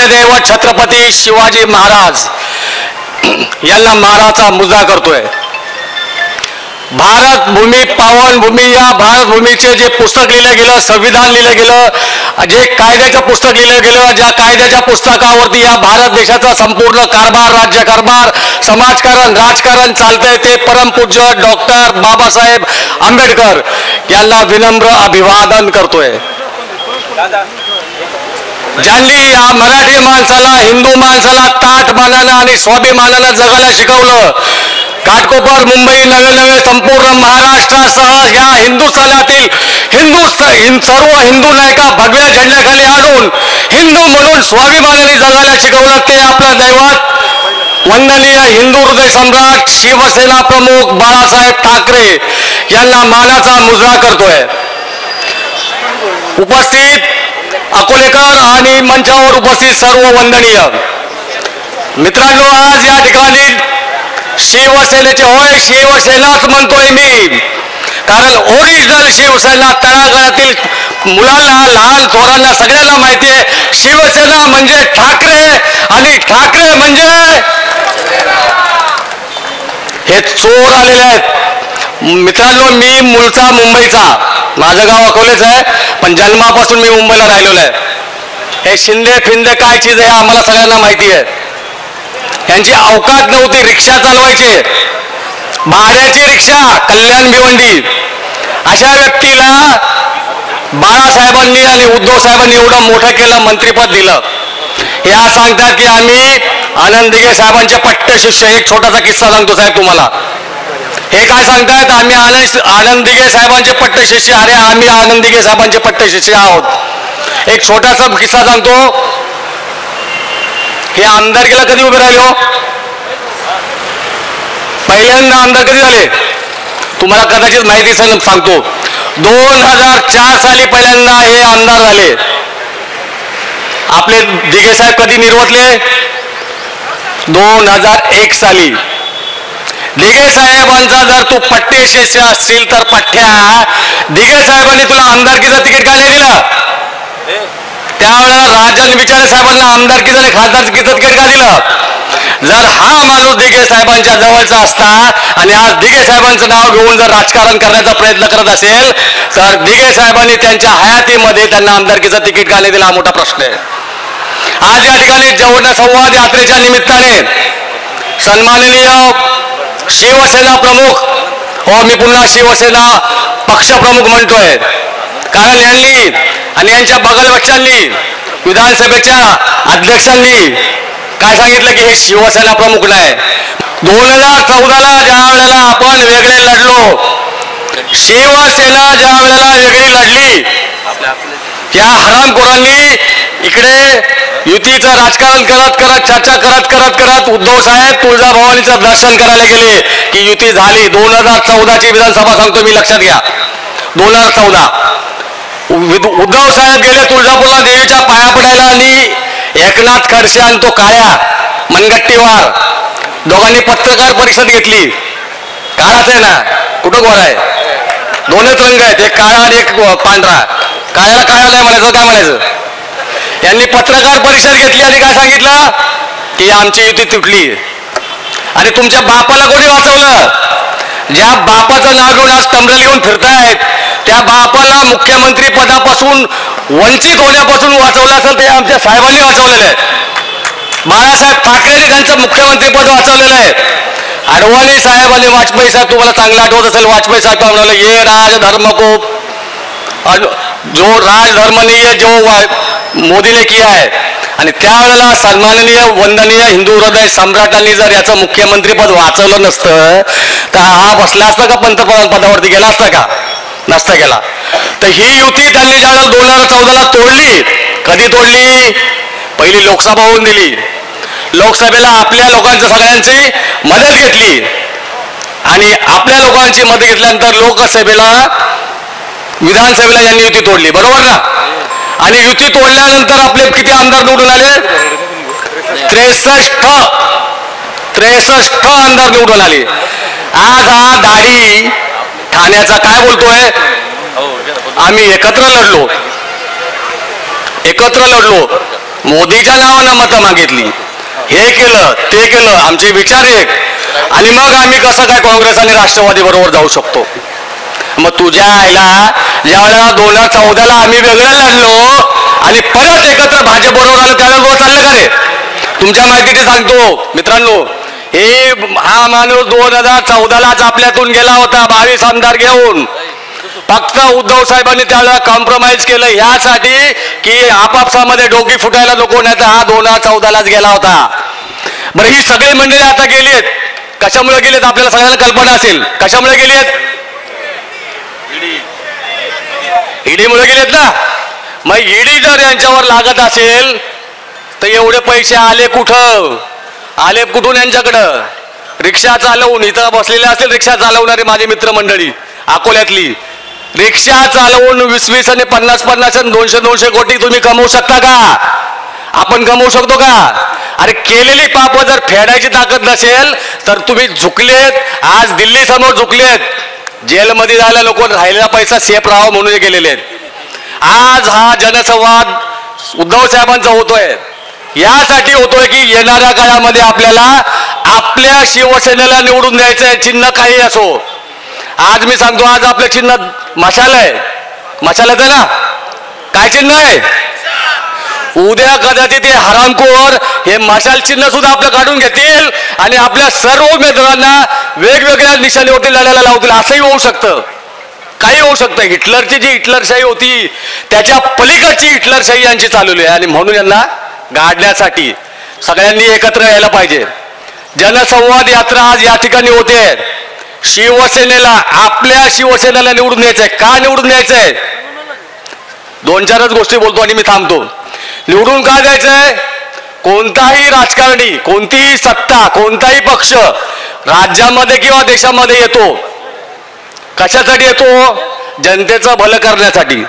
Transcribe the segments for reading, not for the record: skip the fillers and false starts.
दैवत छत्रपती शिवाजी महाराज यांना मानाचा मुजरा करतोय। भारत भूमी पावन भूमी, या भारत भूमीचे जे पुस्तक लिहिलं गेलं, संविधान लिहिलं गेलं, जे कायद्याचं पुस्तक लिहिलं गेलं, ज्या कायद्याच्या पुस्तकावरती या भारत देशाचा संपूर्ण कारभार, राज्यकारभार, समाजकारण, राजकारण चालतंय, ते परमपूज्य डॉक्टर बाबासाहेब आंबेडकर यांना विनम्र अभिवादन करतोय। ज्यांनी या मराठी माणसाला, हिंदू माणसाला ताठ मानानं आणि स्वाभिमानानं जगायला शिकवलं, घाटकोपर, मुंबई, नवे संपूर्ण महाराष्ट्रासह या हिंदुस्थानातील सर्व हिंदू नायका भगव्या झेंड्याखाली आणून हिंदू म्हणून स्वाभिमानाने जगायला शिकवलं, ते आपलं दैवत वंदनीय हिंदू हृदय सम्राट शिवसेना प्रमुख बाळासाहेब ठाकरे यांना मानाचा मुजरा करतोय। उपस्थित अकोलेकर आणि मंचावर उपस्थित सर्व वंदनीय मित्रांनो, आज या ठिकाणी शिवसेनेचे, होय शिवसेनाच म्हणतोय मी, कारण ओरिजिनल शिवसेना तळागाळातील मुलांना, लहान थोरांना सगळ्यांना माहिती आहे, शिवसेना म्हणजे ठाकरे आणि ठाकरे म्हणजे हे चोर आलेले आहेत। मित्रांनो, मी मूळचा मुंबईचा, माझं गाव अकोलेच आहे, पण जन्मापासून मी मुंबईला राहिलेलो आहे। हे शिंदे फिंदे काय चीज आहे आम्हाला सगळ्यांना माहिती आहे। यांची अवकात नव्हती, रिक्षा चालवायचे, भाड्याची रिक्षा, कल्याण भिवंडी। अशा व्यक्तीला बाळासाहेबांनी आणि उद्धव साहेबांनी एवढं मोठं केलं, मंत्रिपद दिलं। या सांगतात की आम्ही आनंद दिघे साहेबांचे पट्टे शिष्य। एक छोटासा किस्सा सांगतो साहेब तुम्हाला। हे काय सांगतात, आम्ही आनंद दिघे साहेबांचे पट्टे शिष्य। अरे आम्ही आनंद दिघे साहेबांचे पट्टे शिष्य आहोत। एक छोटासा किस्सा सांगतो। हे आमदारकीला कधी उभे राहिले हो? पहिल्यांदा आमदार कधी झाले तुम्हाला कदाचित माहिती सांगतो। 2004 साली पहिल्यांदा हे आमदार झाले। आपले दिघे साहेब कधी निर्वतले? 2001 साली। दिघे साहेबांचा जर तू पट्टे शिष्य असतील तर पठ्ठ्या, दिघे साहेबांनी तुला आमदारकीचं तिकीट का नाही दिलं? त्यावेळेला राजन विचारे साहेबांना आमदारकीचं आणि खासदारकीचं तिकीट का दिलं? जर हा माणूस दिघे साहेबांच्या जवळचा असता आणि आज दिघे साहेबांचं नाव घेऊन जर राजकारण करण्याचा प्रयत्न करत असेल तर दिघे साहेबांनी त्यांच्या हयातीमध्ये त्यांना आमदारकीचं तिकीट का नाही दिलं, हा मोठा प्रश्न आहे। आज या ठिकाणी जेवढ्या संवाद यात्रेच्या निमित्ताने सन्माननीय शिवसेना प्रमुख, हो मी पुन्हा शिवसेना पक्षप्रमुख म्हणतोय, कारण यांनी आणि यांच्या बगलबच्चांनी, विधानसभेच्या अध्यक्षांनी काय सांगितलं की हे शिवसेना प्रमुख नाही। 2014ला ज्या वेळेला आपण वेगळे लढलो, शिवसेना ज्या वेळेला वेगळी लढली, या हरामखोरांनी इकडे युतीचं राजकारण करत चर्चा करत उद्धव साहेब तुळजाभवानीचं दर्शन करायला गेले की युती झाली। 2014ची विधानसभा सांगतो मी, लक्षात घ्या। 2014 उद्धव साहेब गेले तुळजापूरला देवीच्या पाया पडायला आणि एकनाथ खडसे आणि तो काळ्या मनगट्टीवार दोघांनी पत्रकार परिषद घेतली। काळाच आहे ना, कुठं गोरा आहे? दोनच रंग आहेत, एक काळा आणि एक पांढरा। काळ्याला काळा नाही म्हणायचं, काय म्हणायचं? यांनी पत्रकार परिषद घेतली आणि काय सांगितलं की आमची युती तुटली। आणि तुमच्या बापाला कोणी वाचवलं? ज्या बापाचं नाव घेऊन आज तंबरे घेऊन फिरतायत त्या बापाला मुख्यमंत्री पदापासून वंचित होण्यापासून वाचवलं असेल ते आमच्या साहेबांनी वाचवलेलं आहे। बाळासाहेब ठाकरेंनी त्यांचं मुख्यमंत्री पद वाचवलेलं आहे। अडवाणी साहेब आणि वाजपेयी साहेब, तुम्हाला चांगलं आठवत असेल, वाजपेयी साहेब म्हणाले ये राजधर्म को, जो राजधर्म नहीं है जो मोदी ने किया है। आणि त्यावेळेला सन्माननीय वंदनीय हिंदू हृदय सम्राटांनी जर याचं मुख्यमंत्रीपद वाचवलं नसतं तर हा बसला असता का पंतप्रधान पदावरती, गेला असता का? नसता गेला। तर ही युती त्यांनी ज्यावेळेला 2014ला तोडली, कधी तोडली? पहिली लोकसभा होऊन दिली, लोकसभेला आपल्या लोकांची सगळ्यांची मदत घेतली आणि आपल्या लोकांची मदत घेतल्यानंतर लोकसभेला, विधानसभेला यांनी युती तोडली, बरोबर ना? आणि युती तोडल्यानंतर आपले किती आमदार निवडून आले? 63 आमदार निवडून आले। आज हा दाढी ठाण्याचा काय बोलतोय, आम्ही एकत्र लढलो मोदीच्या नावानं मतं मागितली, हे केलं ते केलं, आमचे विचार एक, आणि मग आम्ही कसं काय काँग्रेस आणि राष्ट्रवादी बरोबर जाऊ शकतो? मग तुझ्या आईला ज्या वेळेला 2014ला आम्ही वेगळं लढलो आणि परत एकत्र भाजप बरोबर आलो त्यावेळेला चाललं का रे? तुमच्या माहितीने सांगतो मित्रांनो, हा माणूस 2014लाच आपल्यातून गेला होता 22 आमदार घेऊन. फक्त उद्धव साहेबांनी त्यावेळेला कॉम्प्रोमाइज केलं ह्यासाठी की आपापसामध्ये डोकी फुटायला नको, नाही तर हा 2014लाच गेला होता. बरं, ही सगळी मंडळी आता गेलीत, कशामुळे गेलेत आपल्याला सगळ्यांना कल्पना असेल. कशामुळे गेलीत? ईडीमुळे गेलेत ना. मग ईडी जर यांच्यावर लागत असेल तर एवढे पैसे आले कुठं? आले कुठून यांच्याकडं? रिक्षा चालवून, इथं बसलेले असतील रिक्षा चालवणारे माझे मित्रमंडळी अकोल्यातली, रिक्षा चालवून 20-20 आणि 50-50 आणि 200-200 कोटी तुम्ही कमवू शकता का? आपण कमवू शकतो का? अरे केलेली पाप जर फेडायची ताकद नसेल तर तुम्ही झुकलेत, आज दिल्ली समोर झुकलेत, जेलमध्ये जायला लोक राहिलेला पैसा सेफ राहावं म्हणून गेलेले आहेत. आज हा जनसंवाद उद्धव साहेबांचा होतोय, यासाठी होतोय की येणाऱ्या काळामध्ये आपल्याला आपल्या शिवसेनेला निवडून द्यायचंय, चिन्ह काही असो. आज मी सांगतो, आज आपलं चिन्ह मशाल आहे. मशालाच आहे ना? काय चिन्ह आहे? उद्या कदाचित हे हरामखोर हे मशाल चिन्ह सुद्धा आपलं काढून घेतील आणि आपल्या सर्व उमेदवारांना वेगवेगळ्या निशाणीवरती लढायला लावतील. असंही होऊ शकतं, काही होऊ शकतं. हिटलरची जी हिटलरशाही होती त्याच्या पलीकडची हिटलरशाही यांची चालवली आहे आणि म्हणून यांना गाडण्यासाठी सगळ्यांनी एकत्र यायला पाहिजे. जनसंवाद यात्रा आज या ठिकाणी होते. शिवसेनेला, आपल्या शिवसेनेला निवडून द्यायचंय. का निवडून द्यायचंय? 2-4च गोष्टी बोलतो आणि मी थांबतो. निवडून का द्यायचंय? कोणताही राजकारणी, कोणतीही सत्ता, कोणताही पक्ष राज्यामध्ये किंवा देशामध्ये येतो, कशासाठी येतो? जनतेचं भलं करण्यासाठी.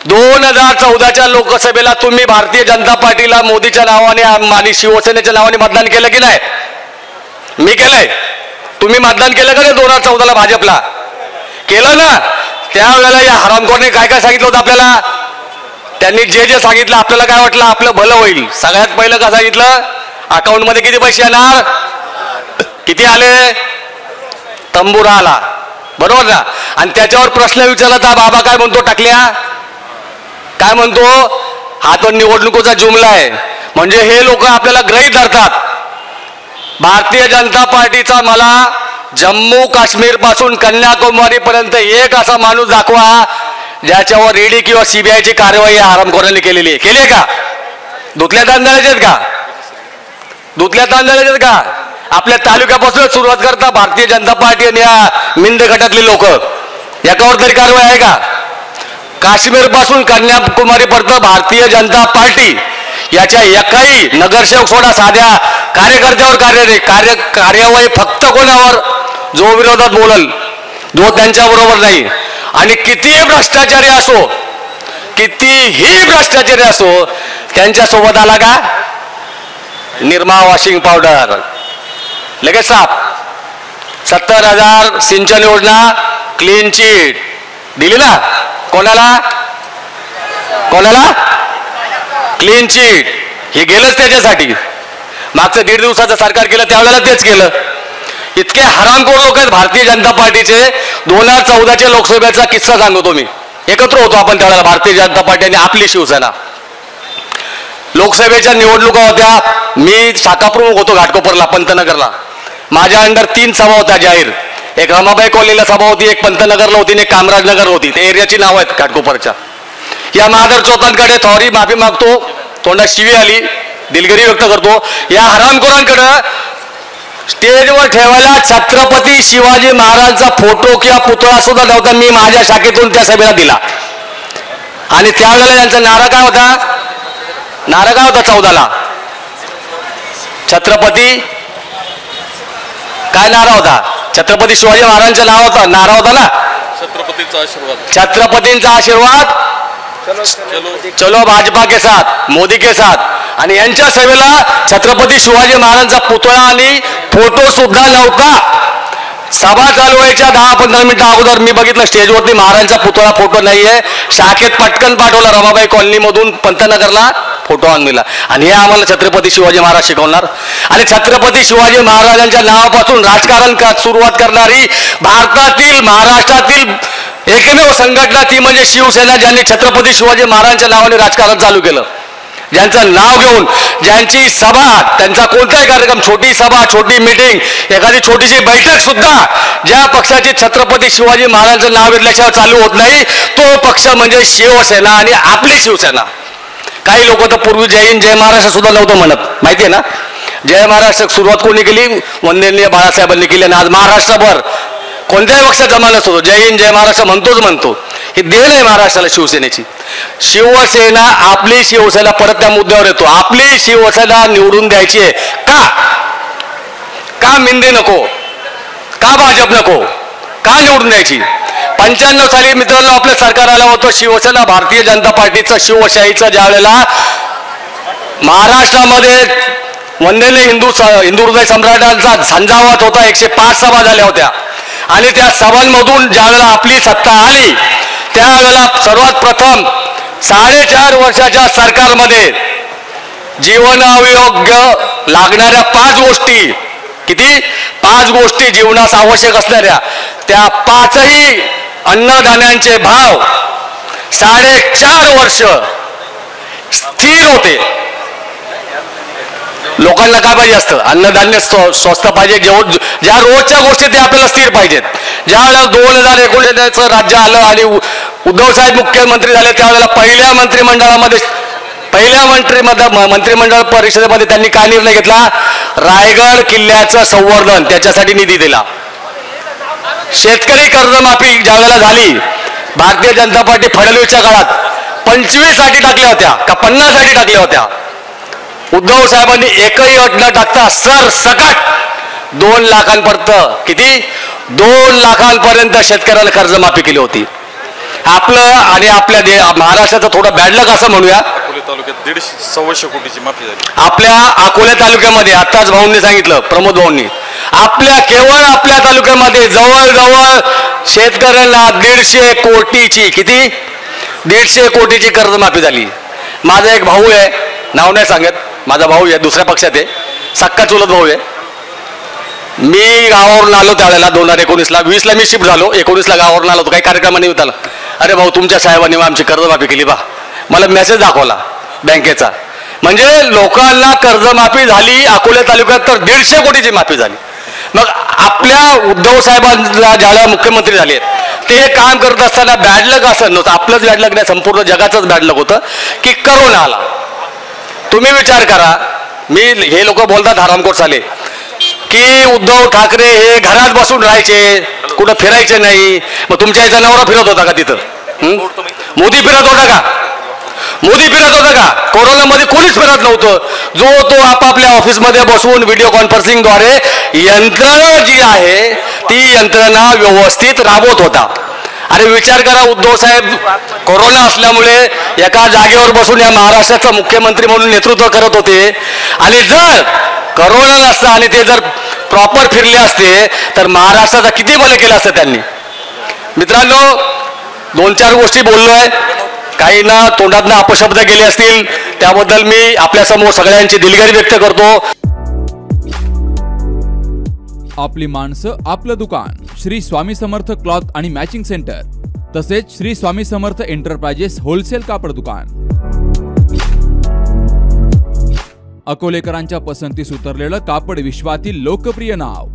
2014च्या लोकसभेला तुम्ही भारतीय जनता पार्टीला मोदीच्या नावाने आणि शिवसेनेच्या नावाने मतदान केलं की नाही? मी केलंय. तुम्ही मतदान केलं का नाही 2014ला भाजपला? केलं ना. त्यावेळेला या हरामखोरने काय काय सांगितलं होतं आपल्याला? त्यांनी जे जे सांगितलं आपल्याला काय वाटलं? आपलं भलं होईल. सगळ्यात पहिलं काय सांगितलं? अकाउंटमध्ये किती पैसे येणार? किती आले? तंबुरा आला, बरोबर ना. आणि त्याच्यावर प्रश्न विचारला तर बाबा काय म्हणतो? टाकल्या. काय म्हणतो? हा तो निवडणुकीचा जुमला आहे. म्हणजे हे लोक आपल्याला गृहीत धरतात. भारतीय जनता पार्टीचा मला जम्मू काश्मीर पासून कन्याकुमारी पर्यंत एक असा माणूस दाखवा ज्याच्यावर ईडी किंवा सीबीआयची कारवाई हरामखोरांनी केलेली आहे. केली आहे का? धुतल्या तांदळाचे आहेत का? धुतल्या तांदळाचे आहेत का? आपल्या तालुक्यापासून सुरुवात करता भारतीय जनता पार्टी आणि या मिंद गटातली लोक, याच्यावर तरी कारवाई आहे का? काश्मीर पासून कन्याकुमारी पर्यंत भारतीय जनता पार्टी याच्या एकाही नगरसेवक सोडा साध्या कार्यकर्त्यावर कार्यवाही फक्त कोणावर? जो विरोधात बोलल, जो त्यांच्या बरोबर नाही. आणि कितीही भ्रष्टाचारी असो, कितीही भ्रष्टाचारी असो, त्यांच्यासोबत आला का निरमा वॉशिंग पावडर लगेच साफ. 70,000 सिंचन योजना क्लीन चिट दिली ना. कोणाला? कोणाला? Clean chit. हे गेलंच त्याच्यासाठी. मागचं 1.5 दिवसाचं सरकार केलं त्यावेळेला तेच केलं. इतके हरामखोर लोक आहेत भारतीय जनता पार्टीचे. 2014च्या लोकसभेचा किस्सा सांगतो मी. एकत्र होतो आपण त्यावेळेला भारतीय जनता पार्टी आणि आपली शिवसेना. लोकसभेच्या निवडणुका होत्या. मी शाखा प्रमुख होतो घाटकोपरला, पंतनगरला. माझ्या अंडर 3 सभा होत्या जाहीर. एक रमाबाई कॉलनीला सभा होती, एक पंतनगरला होती आणि एक कामराजनगर होती. ते एरियाची नाव आहेत घाटकोपरच्या. या महादर चौथांकडे थॉरी माफी मागतो, तोंडात शिवी आली, दिलगिरी व्यक्त करतो. या हरामखोरांकडे स्टेजवर ठेवायला छत्रपती शिवाजी महाराजांचा फोटो किंवा पुतळा सुद्धा नव्हता. मी माझ्या शाखेतून त्या सभेला दिला. आणि त्यावेळेला त्यांचा नारा काय होता? नारा काय होता 14ला? छत्रपती काय नारा होता? छत्रपती शिवाजी महाराजांचं नाव होता, नारा होता ना, छत्रपतींचा आशीर्वाद. छत्रपतींचा आशीर्वाद, चलो भाजपा के साथ, मोदी के साथ. आणि यांच्या सभेला छत्रपती शिवाजी महाराजांचा पुतळा आणि फोटो सुद्धा नव्हता. सभा चालू व्हायच्या 10-15 मिनिटं अगोदर मी बघितलं स्टेजवरती महाराजांचा पुतळा फोटो नाहीये. शाखेत पटकन पाठवला रमाबाई कॉलनी मधून पंतनगरला फोटो आणून दिला आणि हे आम्हाला छत्रपती शिवाजी महाराज शिकवणार. आणि छत्रपती शिवाजी महाराजांच्या नावापासून राजकारण सुरुवात करणारी भारतातील महाराष्ट्रातील एकमेव संघटना ती म्हणजे शिवसेना, ज्यांनी छत्रपती शिवाजी महाराजांच्या नावाने राजकारण चालू केलं. ज्यांचं नाव घेऊन, ज्यांची सभा, त्यांचा कोणताही कार्यक्रम, छोटी सभा, छोटी मीटिंग, एखादी छोटीशी बैठक सुद्धा ज्या पक्षाची छत्रपती शिवाजी महाराजांचं नाव घेतल्याशिवाय चालू होत नाही तो पक्ष म्हणजे शिवसेना आणि आपली शिवसेना. काही लोक तर पूर्वी जय हिंद जय महाराष्ट्र सुद्धा नव्हतं म्हणत, माहिती आहे ना. जय महाराष्ट्र सुरुवात कोणी केली? वंदनीय बाळासाहेबांनी केली आणि आज महाराष्ट्रभर कोणत्याही पक्षात जमा नसतो जय हिंद जय महाराष्ट्र म्हणतो. ही देण आहे महाराष्ट्राला शिवसेनेची. शिवसेना, आपली शिवसेना, परत त्या मुद्द्यावर येतो, आपली शिवसेना निवडून द्यायची आहे का मिंदे नको, का भाजप नको, का निवडून द्यायची? 95 साली मित्रांनो आपलं सरकार आलं होतं. शिवसेना भारतीय जनता पार्टीचं शिवशाहीचं ज्या वेळेला महाराष्ट्रामध्ये वंदनीय हिंदू हृदय सम्राटांचा झंझावात होता, 105 सभा झाल्या होत्या आणि त्या सभांमधून ज्या वेळेला आपली सत्ता आली त्यावेळेला सर्वात प्रथम 4.5 वर्षाच्या सरकारमध्ये जीवनायोग्य लागणाऱ्या 5 गोष्टी, किती 5 गोष्टी जीवनास आवश्यक असणाऱ्या, त्या 5ही अन्नधान्यांचे भाव 4.5 वर्ष स्थिर होते. लोकांना काय पाहिजे असतं? अन्नधान्य स्वस्त पाहिजे, ज्या रोजच्या गोष्टी ते आपल्याला स्थिर पाहिजेत. ज्या वेळेला 2019 राज्य आलं आणि उद्धव साहेब मुख्यमंत्री झाले त्यावेळेला पहिल्या मंत्रिमंडळ परिषदेमध्ये त्यांनी काय निर्णय घेतला? रायगड किल्ल्याचं संवर्धन, त्याच्यासाठी निधी दिला. शेतकरी कर्जमाफी ज्या वेळेला झाली भारतीय जनता पार्टी फडणवीसच्या काळात 25 साठी टाकल्या होत्या का 50 साठी टाकल्या होत्या. उद्धव साहेबांनी एकही अट न टाकता सरसकट 2 लाखांपर्यंत, किती 2 लाखांपर्यंत शेतकऱ्याला कर्जमाफी केली होती. आपलं आणि आपल्या महाराष्ट्राचं थोडं बॅडलक असं म्हणूया, अकोले तालुक्यात 150-125 कोटीची माफी झाली. आपल्या अकोले तालुक्यामध्ये आत्ताच भाऊंनी सांगितलं, प्रमोद भाऊंनी, केवळ आपल्या तालुक्यामध्ये जवळजवळ शेतकऱ्यांना 150 कोटीची, किती 150 कोटीची कर्जमाफी झाली. माझा एक भाऊ आहे, नाव नाही सांगत, माझा भाऊ आहे, दुसऱ्या पक्षात आहे, सक्का चुलत भाऊ आहे. मी गावावरून आलो त्यावेळेला 2019ला, 20ला मी शिफ्ट झालो, 19ला गावावरून आलो, काही कार्यक्रमानिमित्त आला. अरे भाऊ तुमच्या साहेबांनी आमची कर्जमाफी केली बा. मला मेसेज दाखवला बँकेचा, म्हणजे लोकांना कर्जमाफी झाली अकोले तालुक्यात तर 150 कोटीची माफी झाली. मग आपल्या उद्धव साहेबांना ज्याला मुख्यमंत्री झाले ते काम करत असताना बॅडलक असं नव्हतं, आपलंच बॅडलक नाही, संपूर्ण जगाचंच बॅडलक होतं की करोना आला. तुम्ही विचार करा, हे लोक बोलतात हरामखोर साले की उद्धव ठाकरे हे घरात बसून राहायचे, कुठं फिरायचे नाही. मग तुमच्या याचा नवरा फिरत होता का तिथं? मोदी फिरत होता का? कोरोनामध्ये कोणीच फिरत नव्हतं. तो आपापल्या ऑफिसमध्ये बसून व्हिडिओ कॉन्फरन्सिंगद्वारे यंत्रणा जी आहे ती यंत्रणा व्यवस्थित राबवत होता. अरे विचार करा, उद्धव साहेब कोरोना असल्यामुळे एका जागेवर बसून या महाराष्ट्राचा मुख्यमंत्री म्हणून नेतृत्व करत होते आणि जर कोरोना नसता आणि ते जर प्रॉपर फिरले असते तर महाराष्ट्राचा किती भलं केलं असतं त्यांनी. मित्रांनो 2-4 गोष्टी बोललोय, काही ना तोंडातनं अपशब्द गेले असतील, त्याबद्दल मी आपल्यासमोर सगळ्यांची दिलगिरी व्यक्त करतो. आपली माणसं आपलं दुकान, श्री स्वामी समर्थ क्लॉथ आणि मॅचिंग सेंटर, तसेच श्री स्वामी समर्थ एंटरप्राइजेस होलसेल कापड दुकान. अकोलेकरांच्या पसंतीस उतरलेलं कापड विश्वातील लोकप्रिय नाव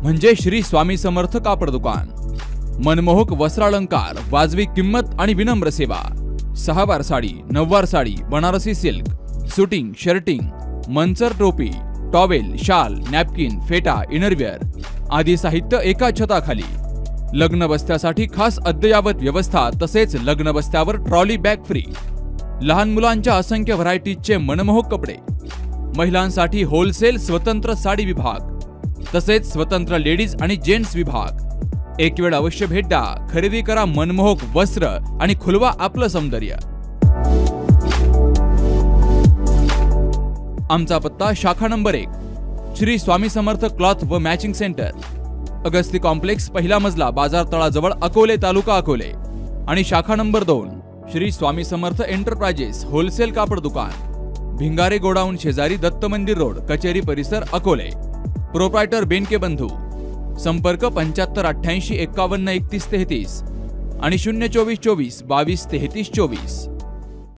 म्हणजे श्री स्वामी समर्थ कापड दुकान. मनमोहक वस्त्रालंकार, वाजवी किंमत आणि विनम्र सेवा. 6 वार sari, 9 yard sari, Banarasi silk, suiting, shirting, Manchar टोपी, टॉवेल, शाल, नॅपकिन, फेटा, इनरवेअर आदी साहित्य एका छताखाली. लग्न बस्त्यासाठी खास अद्ययावत व्यवस्था, तसेच लग्न बस्त्यावर ट्रॉली बॅग फ्री. लहान मुलांच्या असंख्य व्हरायटीजचे मनमोहक कपडे. महिलांसाठी होलसेल स्वतंत्र साडी विभाग, तसेच स्वतंत्र लेडीज आणि जेंट्स विभाग. एक वेळ अवश्य भेट द्या, खरेदी करा मनमोहक वस्त्र आणि खुलवा आपलं सौंदर्य. आमचा पत्ता शाखा नंबर 1 श्री स्वामी समर्थ क्लॉथ व मॅचिंग सेंटर, अगस्ती कॉम्प्लेक्स, पहिला मजला, बाजार तळाजवळ, अकोले, तालुका अकोले. आणि शाखा number 2 Shri Swami Samarth enterprises wholesale कापड दुकान, भिंगारे गोडाऊन शेजारी दत्त मंदिर रोड, कचेरी परिसर, अकोले. प्रोप्रायटर बेनके बंधू. संपर्क 75 88 51 31 33 आणि 024 24 22 33 24.